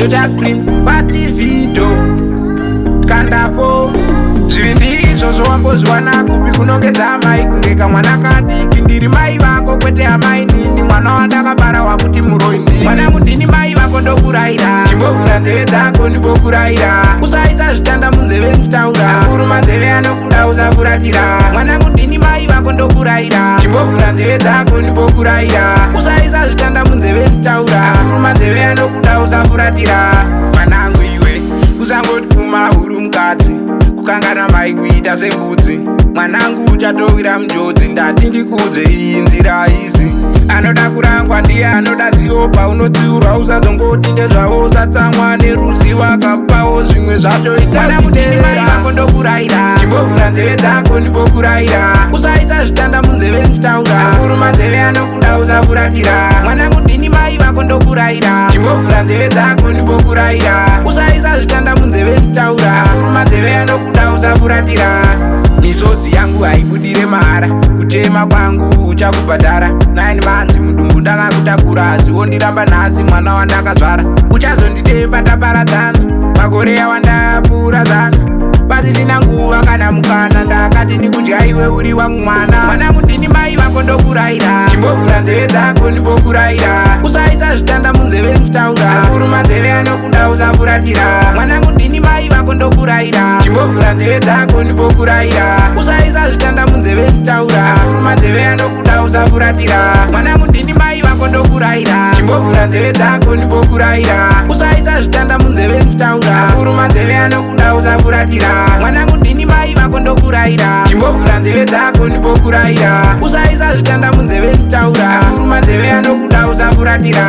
Jah Green pativito kandafo zvindizvo zvowambozviwana kupi kunongedza mai kungeka mwana kadiki ndiri mai vako kwete amai nini mwana wandakabara wakuti muroi ndini mwanangu ndini mai vako ndokuraira chimbovhura nzeve dzako ndimbokuraira usaisa zvitanda munzeve ndichitaura akuru manzeve anokuda usafuratira mwanangu ndini mai vako ndokuraira chimbovhura nzeve dzako ndimbokuraira usaisa zvitanda munzeve ndichitaura akuru manzeve anokuda usafuratira mwanangu iwe usangoti pfuma huru mukati kukangana mai kuita sembudzi mwanangu uchatowira munjodzi ndati ndikudze iyi nzira izi anoda kurangwa ndiye anoda zivo paunotsiurwa usazongoti ndezvavo usatsamwa neruzivo akapawo zvimwe zvachoita mwanangu ndini mai vako ndokuraira chimbovhura nzeve dzako ndimbokuraira usaisa zvitanda munzeve ndichitaura akuru manzeve anokuda usafuratira mwanangu ndini mai vako ndokuraira chimbovhura nzeve dzako ndimbokuraira usaisa zvitanda munzeve ndichitaura akuru manzeve anokuda usafuratira misodzi yangu haibudire mahara kutema kwangu uchakubhadhara 9 manzi mudumbu ndakakutakura zivo ndiramba nhasi mwana wandakazvara uchazondidemba taparadzana makore yawandapfuura zana pasisina nguva kana mukana ndakati ndikudya iwe uri wangu mwana mwanangu ndini mai vako ndokuraira chimbovhura nzeve dzako ndimbokuraira usaisa zvitanda munzeve ndichitaura akuru manzeve anokuda usafuratira mwanangu ndini mai vako ndokuraira chimbovhura nzeve dzako ndimbokuraira usaisa zvitanda munzeve ndichitaura akuru manzeve anokuda usafuratira mwanangu ndini mai vako ndokuraira chimbovhura nzeve dzako ndimbokuraira usaisa zvitanda munzeve ndichitaura akuru manzeve anokuda usafuratira mwanangu ndini mai vako ndokuraira chimbovhura nzeve dzako ndimbokuraira usaisa zvitanda munzeve ndichitaura akuru manzeve anokuda usafuratira